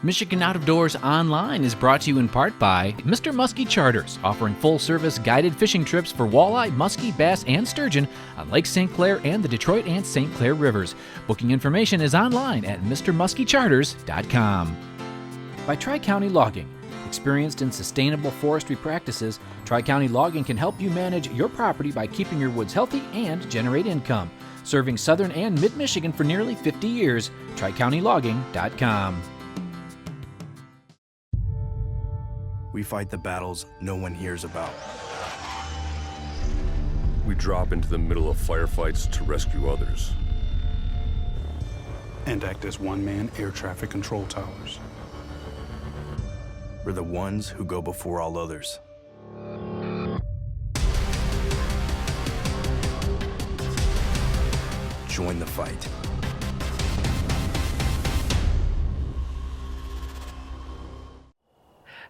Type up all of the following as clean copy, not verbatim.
Michigan Out of Doors Online is brought to you in part by Mr. Muskie Charters, offering full-service guided fishing trips for walleye, muskie, bass, and sturgeon on Lake St. Clair and the Detroit and St. Clair rivers. Booking information is online at mrmuskiecharters.com. By Tri-County Logging. Experienced in sustainable forestry practices, Tri-County Logging can help you manage your property by keeping your woods healthy and generate income. Serving southern and mid-Michigan for nearly 50 years, TriCountyLogging.com. We fight the battles no one hears about. We drop into the middle of firefights to rescue others. And act as one-man air traffic control towers. We're the ones who go before all others. Join the fight.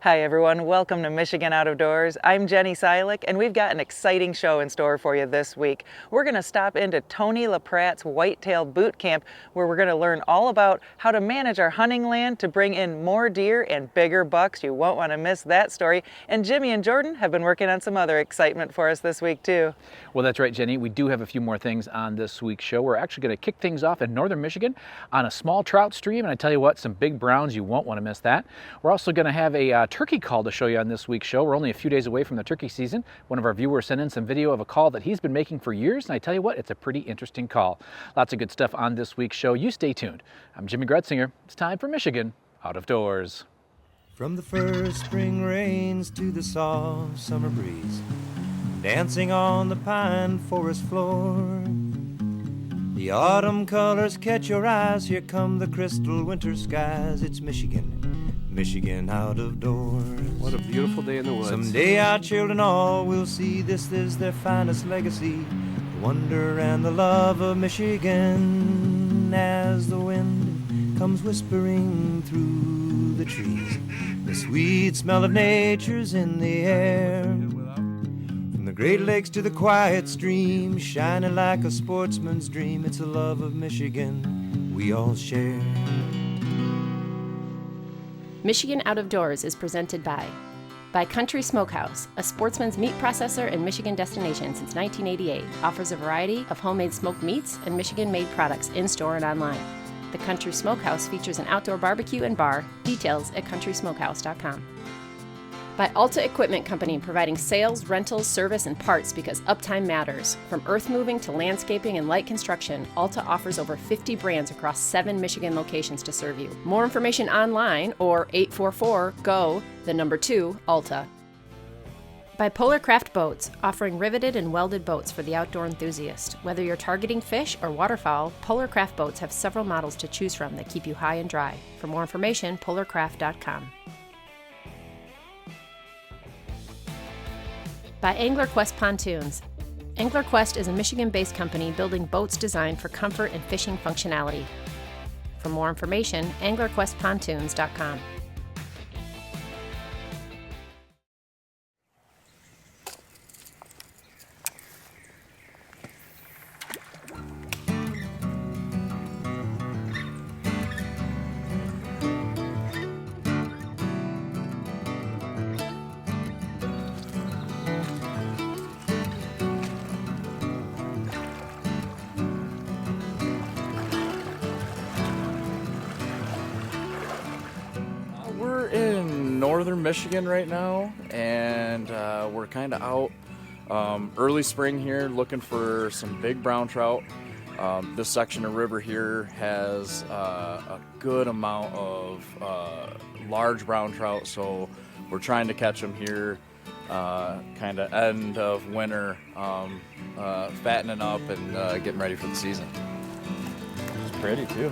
Hi everyone, welcome to Michigan Out of Doors. I'm Jenny Silik, and we've got an exciting show in store for you this week. We're going to stop into Tony Lapratt's Whitetail Boot Camp, where we're going to learn all about how to manage our hunting land to bring in more deer and bigger bucks. You won't want to miss that story. And Jimmy and Jordan have been working on some other excitement for us this week too. Well, that's right, Jenny. We do have a few more things on this week's show. We're actually going to kick things off in northern Michigan on a small trout stream, and I tell you what, some big browns. You won't want to miss that. We're also going to have a turkey call to show you on this week's show. We're only a few days away from the turkey season. One of our viewers sent in some video of a call that he's been making for years, and I tell you what, it's a pretty interesting call. Lots of good stuff on this week's show. You stay tuned. I'm Jimmy Grutzinger. It's time for Michigan Out of Doors. From the first spring rains to the soft summer breeze, dancing on the pine forest floor, the autumn colors catch your eyes. Here come the crystal winter skies. It's Michigan out of doors. What a beautiful day in the woods. Someday our children all will see this is their finest legacy, the wonder and the love of Michigan. As the wind comes whispering through the trees, the sweet smell of nature's in the air. From the Great Lakes to the quiet stream, shining like a sportsman's dream, it's a love of Michigan we all share. Michigan Out of Doors is presented by Country Smokehouse, a sportsman's meat processor and Michigan destination since 1988. Offers a variety of homemade smoked meats and Michigan-made products in-store and online. The Country Smokehouse features an outdoor barbecue and bar. Details at countrysmokehouse.com. By Alta Equipment Company, providing sales, rentals, service, and parts because uptime matters. From earth moving to landscaping and light construction, Alta offers over 50 brands across 7 Michigan locations to serve you. More information online or 844-GO-2-ALTA. By Polar Craft Boats, offering riveted and welded boats for the outdoor enthusiast. Whether you're targeting fish or waterfowl, Polar Craft Boats have several models to choose from that keep you high and dry. For more information, polarcraft.com. By Anglerquest Pontoons. Anglerquest is a Michigan-based company building boats designed for comfort and fishing functionality. For more information, anglerquestpontoons.com. We're in northern Michigan right now, and we're kind of out early spring here looking for some big brown trout. This section of river here has a good amount of large brown trout, so we're trying to catch them here kind of end of winter, fattening up and getting ready for the season. It's pretty too.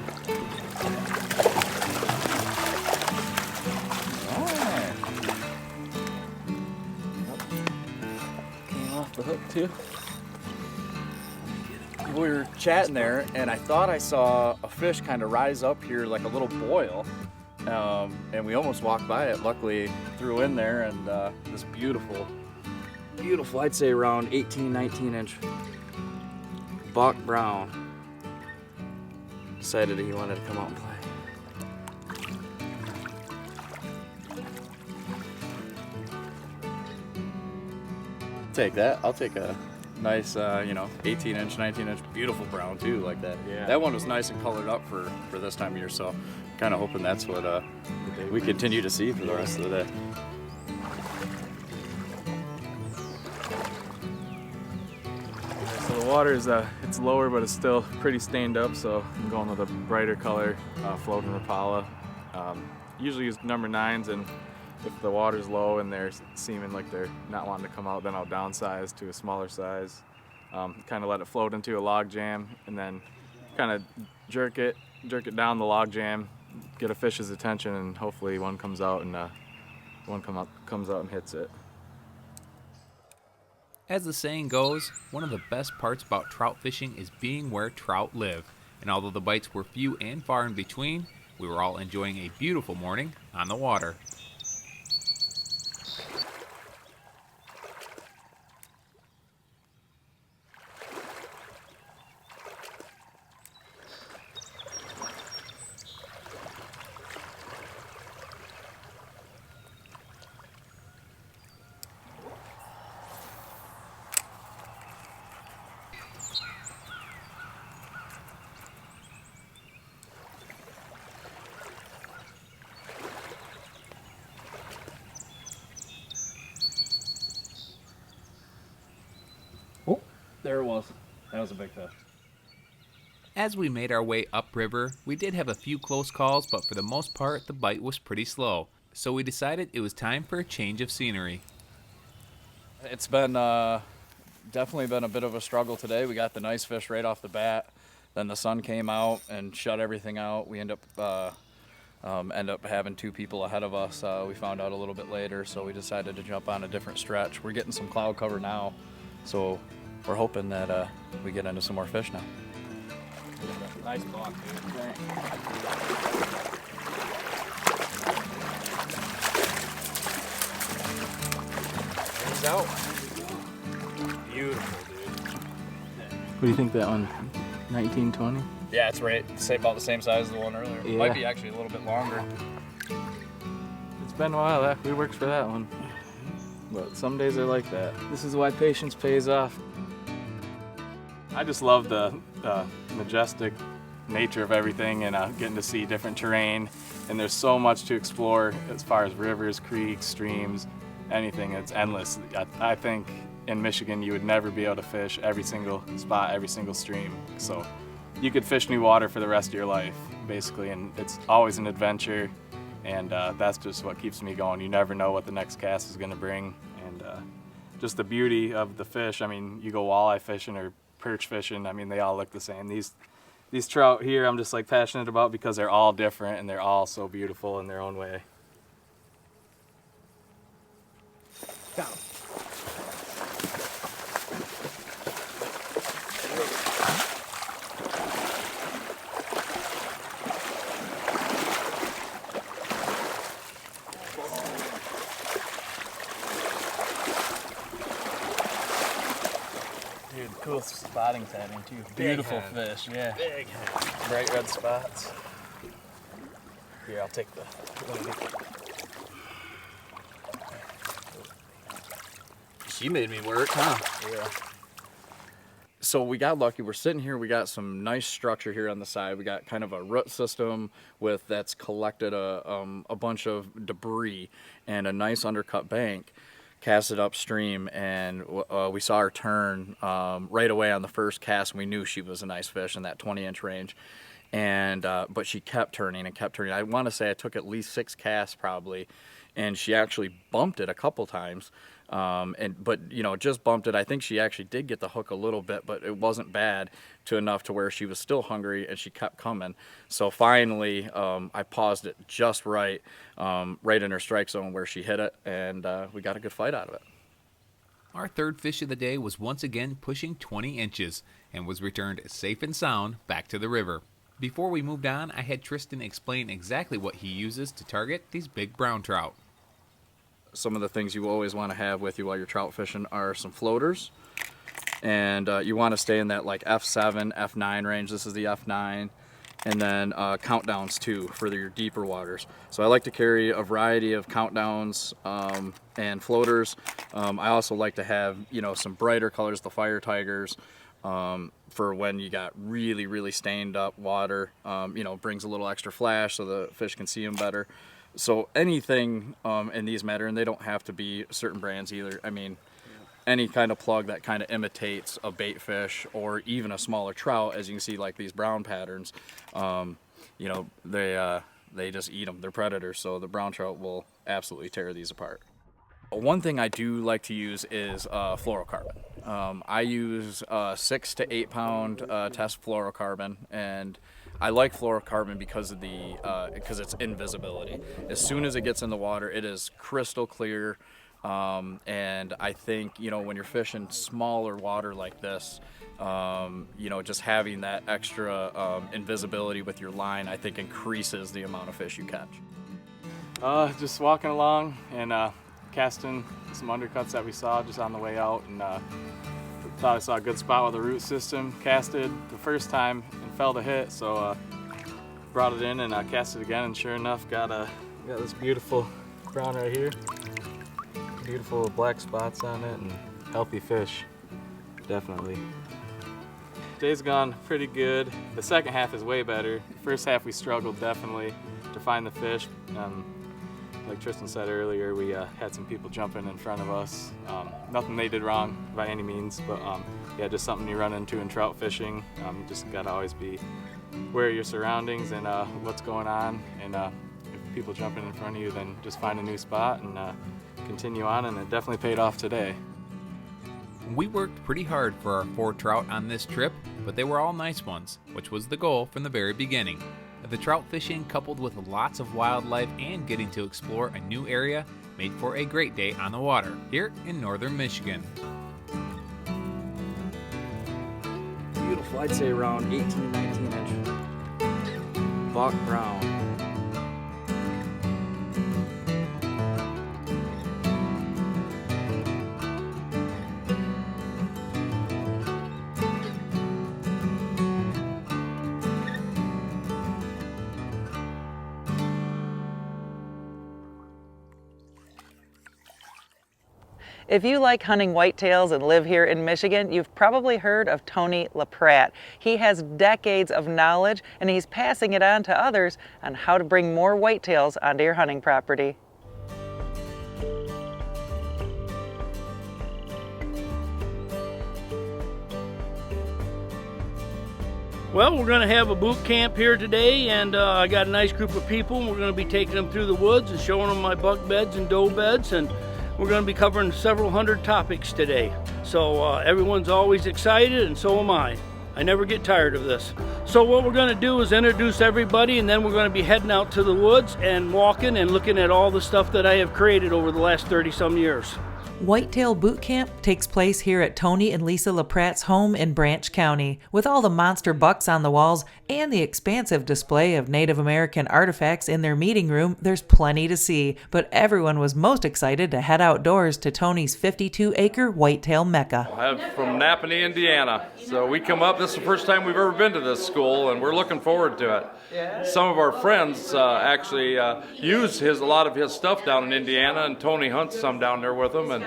The hook too. We were chatting there, and I thought I saw a fish kind of rise up here like a little boil, and we almost walked by it. Luckily, threw in there, and this beautiful, I'd say around 18, 19 inch buck brown decided he wanted to come out and play. take that. I'll take a nice, 18-inch, 19-inch, beautiful brown too, like that. Yeah. That one was nice and colored up for this time of year, so kind of hoping that's what we continue to see for the rest of the day. So the water is it's lower, but it's still pretty stained up. So I'm going with a brighter color, floating Rapala. Usually use number 9s, and if the water's low and they're seeming like they're not wanting to come out, then I'll downsize to a smaller size. Kind of let it float into a log jam, and then kind of jerk it down the log jam, get a fish's attention, and hopefully one comes out and comes out and hits it. As the saying goes, one of the best parts about trout fishing is being where trout live. And although the bites were few and far in between, we were all enjoying a beautiful morning on the water. There it was. That was a big fish. As we made our way upriver, we did have a few close calls, but for the most part, the bite was pretty slow. So we decided it was time for a change of scenery. It's been definitely been a bit of a struggle today. We got the nice fish right off the bat. Then the sun came out and shut everything out. We end up having 2 people ahead of us. We found out a little bit later, so we decided to jump on a different stretch. We're getting some cloud cover now, so we're hoping that we get into some more fish now. Nice block, dude. He's out. Beautiful, dude. What do you think that one? 19, 20? Yeah, it's right. About the same size as the one earlier. Yeah. Might be actually a little bit longer. It's been a while. We worked for that one. But some days are like that. This is why patience pays off. I just love the majestic nature of everything, and getting to see different terrain. And there's so much to explore as far as rivers, creeks, streams, anything. It's endless. I think in Michigan you would never be able to fish every single spot, every single stream. So you could fish new water for the rest of your life, basically, and it's always an adventure. And that's just what keeps me going. You never know what the next cast is going to bring. And just the beauty of the fish. I mean, you go walleye fishing or perch fishing, I mean, they all look the same. These trout here I'm just like passionate about because they're all different and they're all so beautiful in their own way. Go. Dude, cool spotting timing too. Beautiful fish, yeah. Big head. Bright red spots. Here, I'll take the She made me work, huh? Yeah. So we got lucky. We're sitting here. We got some nice structure here on the side. We got kind of a root system that's collected a bunch of debris and a nice undercut bank. Cast it upstream, and we saw her turn right away on the first cast, and we knew she was a nice fish in that 20-inch range. And but she kept turning and kept turning. I want to say I took at least 6 casts probably, and she actually bumped it a couple times. But just bumped it. I think she actually did get the hook a little bit, but it wasn't bad enough to where she was still hungry and she kept coming. So finally, I paused it just right in her strike zone where she hit it, and we got a good fight out of it. Our third fish of the day was once again pushing 20 inches and was returned safe and sound back to the river. Before we moved on, I had Tristan explain exactly what he uses to target these big brown trout. Some of the things you always want to have with you while you're trout fishing are some floaters, and you want to stay in that like F7, F9 range. This is the F9, and then countdowns too for your deeper waters. So I like to carry a variety of countdowns and floaters. I also like to have, you know, some brighter colors, the Fire Tigers, for when you got really stained up water. You know, brings a little extra flash so the fish can see them better. So anything in these matter, and they don't have to be certain brands either. I mean, any kind of plug that kind of imitates a bait fish or even a smaller trout, as you can see, like these brown patterns, you know, they just eat them. They're predators, so the brown trout will absolutely tear these apart. One thing I do like to use is fluorocarbon. I use 6 to 8 pound test fluorocarbon, and I like fluorocarbon because of because it's invisibility. As soon as it gets in the water, it is crystal clear. And I think, you know, when you're fishing smaller water like this, you know, just having that extra invisibility with your line, I think increases the amount of fish you catch. Just walking along and casting some undercuts that we saw just on the way out, and thought I saw a good spot with a root system. Casted the first time and failed to hit, so brought it in and cast it again, and sure enough got this beautiful brown right here. Beautiful black spots on it and healthy fish, definitely. Day's gone pretty good. The second half is way better. The first half we struggled definitely to find the fish. Like Tristan said earlier, we had some people jumping in front of us. Nothing they did wrong by any means, but yeah, just something you run into in trout fishing. You just gotta always be aware of your surroundings and what's going on. And if people jumping in front of you, then just find a new spot and continue on, and it definitely paid off today. We worked pretty hard for our 4 trout on this trip, but they were all nice ones, which was the goal from the very beginning. The trout fishing, coupled with lots of wildlife and getting to explore a new area, made for a great day on the water here in northern Michigan. Beautiful, I'd say around 18, 19 inch buck brown. If you like hunting whitetails and live here in Michigan, you've probably heard of Tony Lapratt. He has decades of knowledge, and he's passing it on to others on how to bring more whitetails onto your hunting property. Well, we're going to have a boot camp here today, and I got a nice group of people, and we're going to be taking them through the woods and showing them my buck beds and doe beds, and we're going to be covering several hundred topics today. So everyone's always excited, and so am I. I never get tired of this. So what we're going to do is introduce everybody, and then we're going to be heading out to the woods and walking and looking at all the stuff that I have created over the last 30-some years. Whitetail Boot Camp takes place here at Tony and Lisa Lapratt's home in Branch County. With all the monster bucks on the walls and the expansive display of Native American artifacts in their meeting room, there's plenty to see, but everyone was most excited to head outdoors to Tony's 52-acre whitetail mecca. I'm from Napanee, Indiana. So we come up, this is the first time we've ever been to this school, and we're looking forward to it. Yeah. Some of our friends actually use a lot of his stuff down in Indiana, and Tony hunts some down there with him. And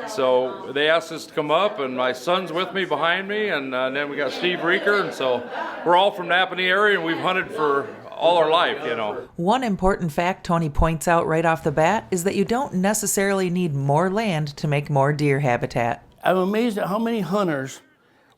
so they asked us to come up, and my son's with me behind me, and then we got Steve Reeker, and so we're all from Napanee area, and we've hunted for all our life, you know. One important fact Tony points out right off the bat is that you don't necessarily need more land to make more deer habitat. I'm amazed at how many hunters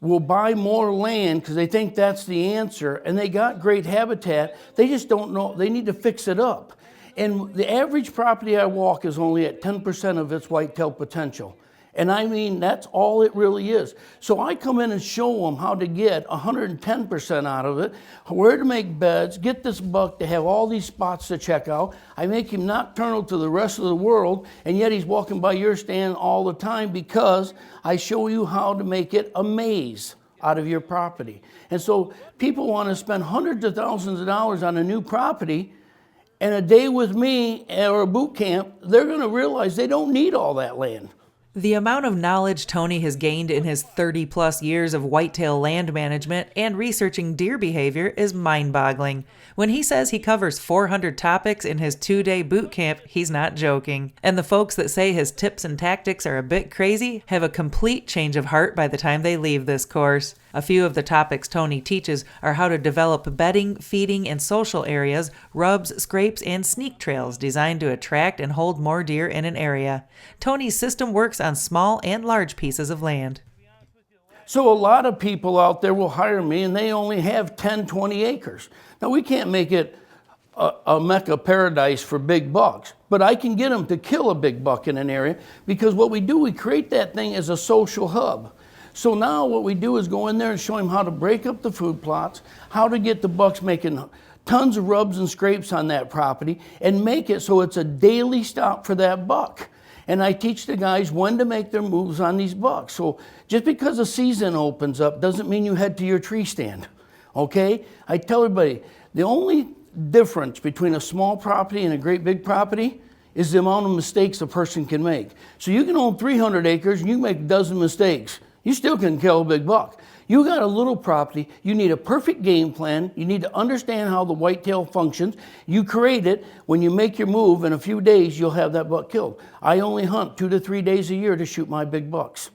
will buy more land because they think that's the answer, and they got great habitat. They just don't know, they need to fix it up. And the average property I walk is only at 10% of its whitetail potential. And I mean, that's all it really is. So I come in and show them how to get 110% out of it, where to make beds, get this buck to have all these spots to check out. I make him nocturnal to the rest of the world, and yet he's walking by your stand all the time because I show you how to make it a maze out of your property. And so people want to spend hundreds of thousands of dollars on a new property, and a day with me or a boot camp, they're going to realize they don't need all that land. The amount of knowledge Tony has gained in his 30-plus years of whitetail land management and researching deer behavior is mind-boggling. When he says he covers 400 topics in his 2-day boot camp, he's not joking. And the folks that say his tips and tactics are a bit crazy have a complete change of heart by the time they leave this course. A few of the topics Tony teaches are how to develop bedding, feeding, and social areas, rubs, scrapes, and sneak trails designed to attract and hold more deer in an area. Tony's system works on small and large pieces of land. So a lot of people out there will hire me and they only have 10, 20 acres. Now we can't make it a mecca paradise for big bucks, but I can get them to kill a big buck in an area because what we do, we create that thing as a social hub. So now what we do is go in there and show him how to break up the food plots, how to get the bucks making tons of rubs and scrapes on that property and make it so it's a daily stop for that buck. And I teach the guys when to make their moves on these bucks. So just because a season opens up doesn't mean you head to your tree stand, okay? I tell everybody, the only difference between a small property and a great big property is the amount of mistakes a person can make. So you can own 300 acres and you make a dozen mistakes. You still can kill a big buck. You got a little property, you need a perfect game plan, you need to understand how the whitetail functions. You create it, when you make your move, in a few days you'll have that buck killed. I only hunt 2 to 3 days a year to shoot my big bucks.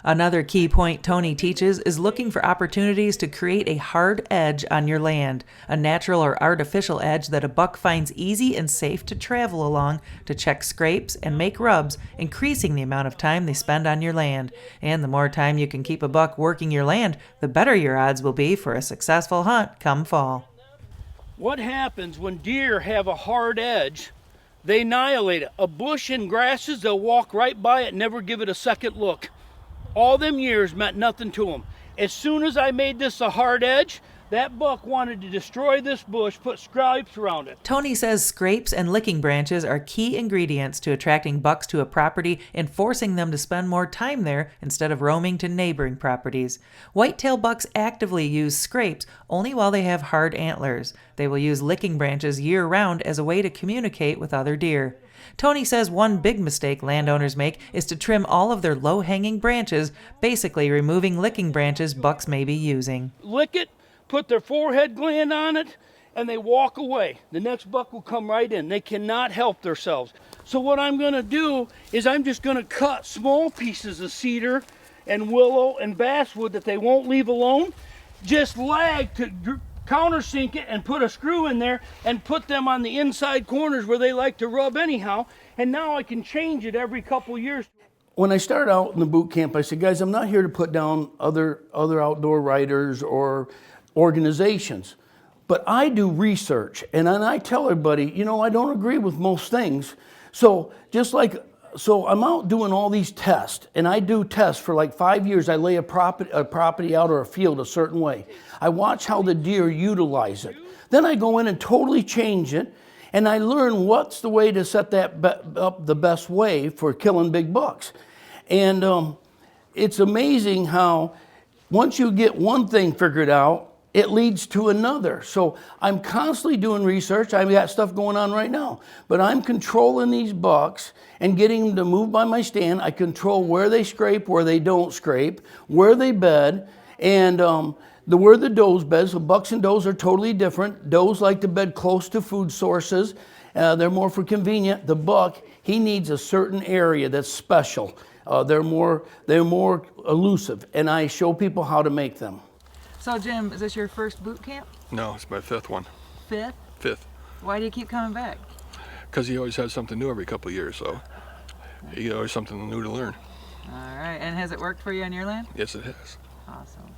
Another key point Tony teaches is looking for opportunities to create a hard edge on your land, a natural or artificial edge that a buck finds easy and safe to travel along to check scrapes and make rubs, increasing the amount of time they spend on your land. And the more time you can keep a buck working your land, the better your odds will be for a successful hunt come fall. What happens when deer have a hard edge? They annihilate it. A bush and grasses, they'll walk right by it, never give it a second look. All them years meant nothing to them. As soon as I made this a hard edge, that buck wanted to destroy this bush, put stripes around it. Tony says scrapes and licking branches are key ingredients to attracting bucks to a property and forcing them to spend more time there instead of roaming to neighboring properties. Whitetail bucks actively use scrapes only while they have hard antlers. They will use licking branches year-round as a way to communicate with other deer. Tony says one big mistake landowners make is to trim all of their low-hanging branches, basically removing licking branches bucks may be using. Lick it, put their forehead gland on it, and they walk away. The next buck will come right in. They cannot help themselves. So what I'm going to do is I'm just going to cut small pieces of cedar and willow and basswood that they won't leave alone. Just lag to countersink it and put a screw in there and put them on the inside corners where they like to rub anyhow. And now I can change it every couple years. When I started out in the boot camp, I said, guys, I'm not here to put down other outdoor writers or organizations, but I do research. And then I tell everybody, you know, I don't agree with most things. So I'm out doing all these tests, and I do tests for like 5 years. I lay a property out or a field a certain way. I watch how the deer utilize it. Then I go in and totally change it, and I learn what's the way to set that up the best way for killing big bucks. And it's amazing how once you get one thing figured out, it leads to another. So I'm constantly doing research. I've got stuff going on right now, but I'm controlling these bucks and getting them to move by my stand. I control where they scrape, where they don't scrape, where they bed, and where the does bed. So bucks and does are totally different. Does like to bed close to food sources. They're more for convenient. The buck, he needs a certain area that's special. They're more elusive, and I show people how to make them. So Jim, is this your first boot camp? No, it's my fifth one. Fifth? Fifth. Why do you keep coming back? Because he always has something new every couple of years, so he always something new to learn. All right, and has it worked for you on your land? Yes, it has. Awesome.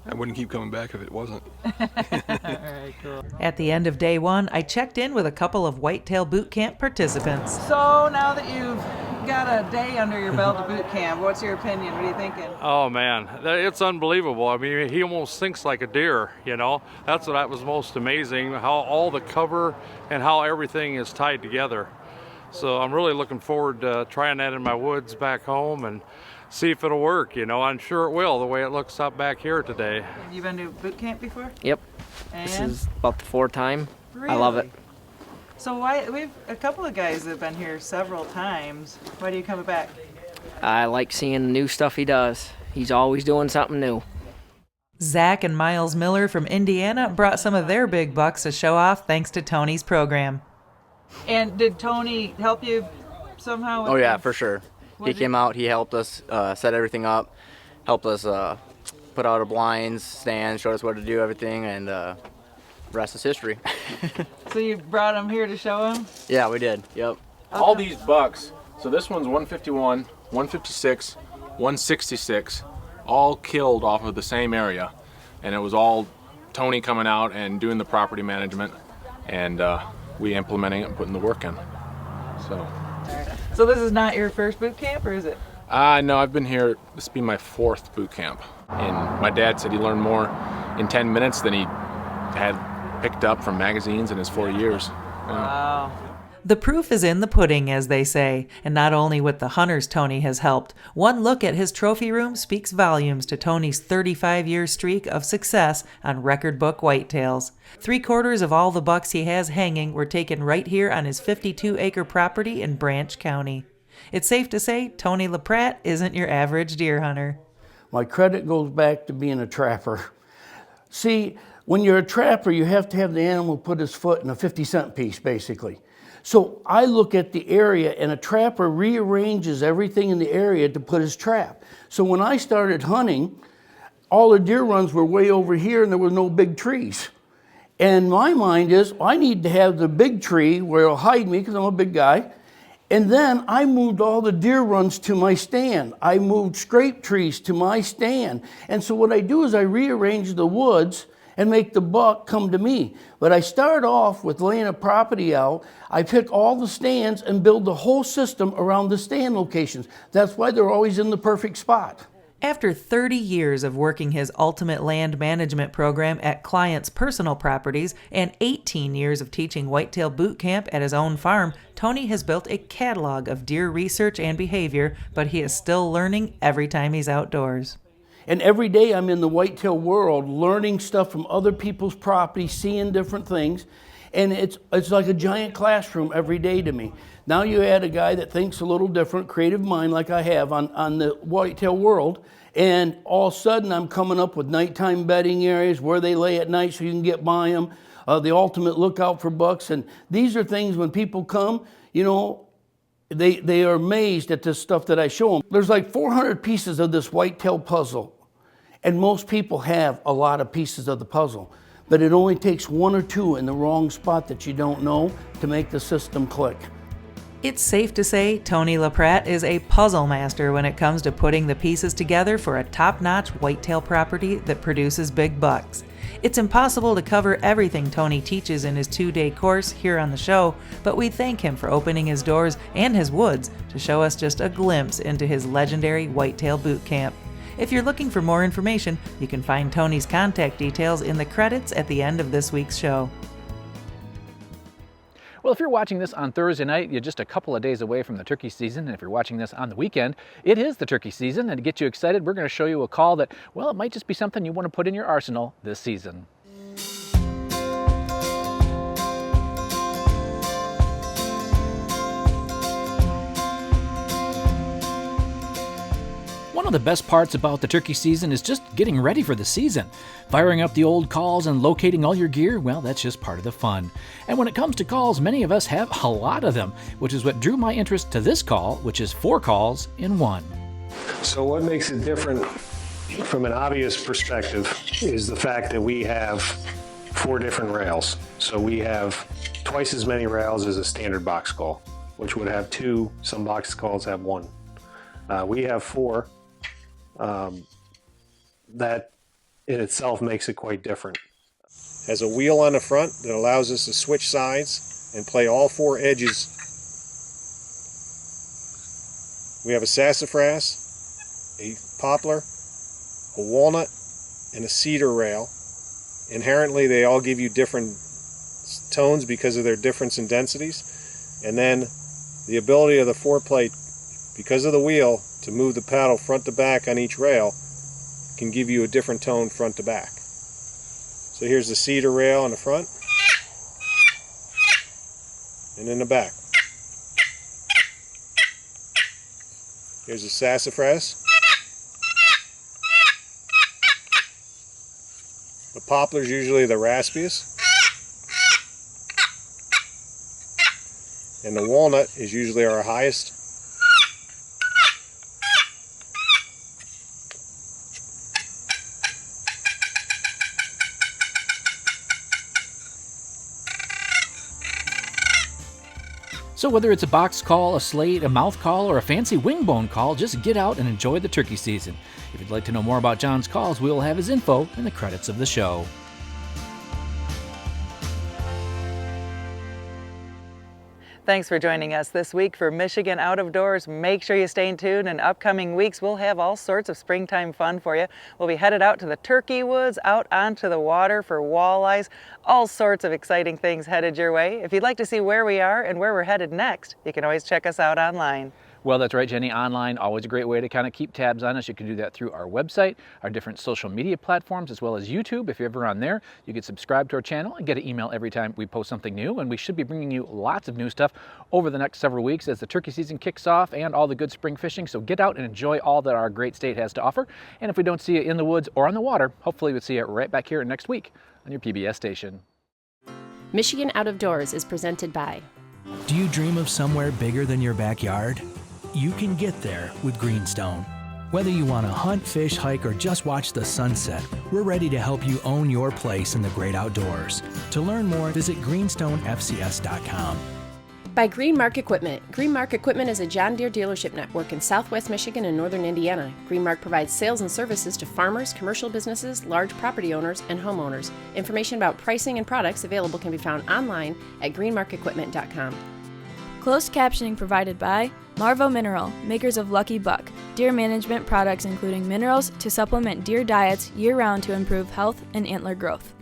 I wouldn't keep coming back if it wasn't. All right, cool. At the end of day one, I checked in with a couple of Whitetail boot camp participants. So now that you've got a day under your belt of boot camp, what's your opinion? What are you thinking? Oh man, it's unbelievable. I mean, he almost thinks like a deer, you know? That was most amazing, how all the cover and how everything is tied together. So I'm really looking forward to trying that in my woods back home and see if it'll work, you know. I'm sure it will, the way it looks up back here today. Have you been to boot camp before? Yep. And? This is about the fourth time. Really? I love it. So we've a couple of guys that have been here several times. Why do you come back? I like seeing the new stuff he does. He's always doing something new. Zach and Miles Miller from Indiana brought some of their big bucks to show off thanks to Tony's program. And did Tony help you somehow? Oh yeah, for sure. He came out, he helped us set everything up, helped us put out our blinds, stands, showed us what to do, everything, and the rest is history. So you brought him here to show him? Yeah, we did, yep. All these bucks, so this one's 151, 156, 166, all killed off of the same area. And it was all Tony coming out and doing the property management, and we implementing it and putting the work in. So this is not your first boot camp, or is it? No, I've been here, this will be my 4th boot camp. And my dad said he learned more in 10 minutes than he had picked up from magazines in his 4 years. Wow. The proof is in the pudding, as they say, and not only with the hunters Tony has helped. One look at his trophy room speaks volumes to Tony's 35-year streak of success on record book whitetails. 3/4 of all the bucks he has hanging were taken right here on his 52-acre property in Branch County. It's safe to say Tony Lapratt isn't your average deer hunter. My credit goes back to being a trapper. See, when you're a trapper, you have to have the animal put his foot in a 50-cent piece, basically. So I look at the area, and a trapper rearranges everything in the area to put his trap. So when I started hunting, all the deer runs were way over here and there were no big trees. And my mind is, I need to have the big tree where it'll hide me because I'm a big guy. And then I moved all the deer runs to my stand. I moved scrape trees to my stand. And so what I do is I rearrange the woods and make the buck come to me. But I start off with laying a property out. I pick all the stands and build the whole system around the stand locations. That's why they're always in the perfect spot. After 30 years of working his ultimate land management program at clients' personal properties and 18 years of teaching whitetail boot camp at his own farm, Tony has built a catalog of deer research and behavior, but he is still learning every time he's outdoors. And every day I'm in the whitetail world learning stuff from other people's property, seeing different things. And it's like a giant classroom every day to me. Now you add a guy that thinks a little different, creative mind like I have on the whitetail world, and all of a sudden I'm coming up with nighttime bedding areas, where they lay at night so you can get by them, the ultimate lookout for bucks. And these are things when people come, you know, they are amazed at this stuff that I show them. There's like 400 pieces of this whitetail puzzle, and most people have a lot of pieces of the puzzle, but it only takes 1 or 2 in the wrong spot that you don't know to make the system click. It's safe to say Tony Lapratt is a puzzle master when it comes to putting the pieces together for a top-notch whitetail property that produces big bucks. It's impossible to cover everything Tony teaches in his 2-day course here on the show, but we thank him for opening his doors and his woods to show us just a glimpse into his legendary whitetail boot camp. If you're looking for more information, you can find Tony's contact details in the credits at the end of this week's show. Well, if you're watching this on Thursday night, you're just a couple of days away from the turkey season. And if you're watching this on the weekend, it is the turkey season. And to get you excited, we're going to show you a call that, well, it might just be something you want to put in your arsenal this season. One of the best parts about the turkey season is just getting ready for the season. Firing up the old calls and locating all your gear, well, that's just part of the fun. And when it comes to calls, many of us have a lot of them, which is what drew my interest to this call, which is 4 calls in 1. So what makes it different from an obvious perspective is the fact that we have 4 different rails. So we have twice as many rails as a standard box call, which would have 2, some box calls have 1. We have 4. That in itself makes it quite different. Has a wheel on the front that allows us to switch sides and play all 4 edges. We have a sassafras, a poplar, a walnut, and a cedar rail. Inherently, they all give you different tones because of their difference in densities. And then the ability of the 4-plate, because of the wheel, to move the paddle front to back on each rail can give you a different tone front to back. So here's the cedar rail on the front and in the back. Here's a sassafras. The poplar's usually the raspiest. And the walnut is usually our highest. So whether it's a box call, a slate, a mouth call, or a fancy wingbone call, just get out and enjoy the turkey season. If you'd like to know more about John's calls, we will have his info in the credits of the show. Thanks for joining us this week for Michigan Out of Doors. Make sure you stay tuned. In upcoming weeks, we'll have all sorts of springtime fun for you. We'll be headed out to the turkey woods, out onto the water for walleyes, all sorts of exciting things headed your way. If you'd like to see where we are and where we're headed next, you can always check us out online. Well, that's right, Jenny. Online, always a great way to kind of keep tabs on us. You can do that through our website, our different social media platforms, as well as YouTube. If you're ever on there, you can subscribe to our channel and get an email every time we post something new. And we should be bringing you lots of new stuff over the next several weeks as the turkey season kicks off and all the good spring fishing. So get out and enjoy all that our great state has to offer. And if we don't see you in the woods or on the water, hopefully we'll see you right back here next week on your PBS station. Michigan Out of Doors is presented by. Do you dream of somewhere bigger than your backyard? You can get there with Greenstone. Whether you want to hunt, fish, hike, or just watch the sunset, we're ready to help you own your place in the great outdoors. To learn more, visit greenstonefcs.com. By Greenmark Equipment. Greenmark Equipment is a John Deere dealership network in southwest Michigan and northern Indiana. Greenmark provides sales and services to farmers, commercial businesses, large property owners, and homeowners. Information about pricing and products available can be found online at greenmarkequipment.com. Closed captioning provided by Marvo Mineral, makers of Lucky Buck, deer management products including minerals to supplement deer diets year-round to improve health and antler growth.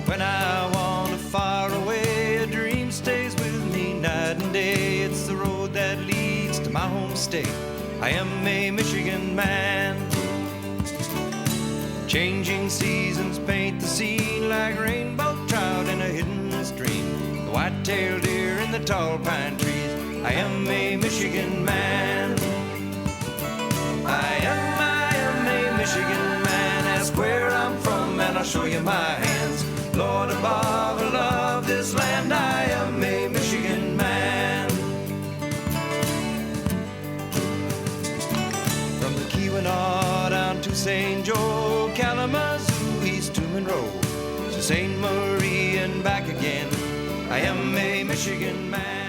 When I wander far away, a dream stays with me night and day. It's the road that leads to my home state. I am a Michigan man. Changing seasons paint the scene like rainbow trout in a hidden stream. The white-tailed deer in the tall pine trees. I am a Michigan man. I am a Michigan man. Ask where I'm from and I'll show you my hands. Lord above, I love this land. I am a Michigan man. From the Keweenaw down to St. Joe, Kalamazoo, East to Monroe, to St. Marie and back again. I am a Michigan man.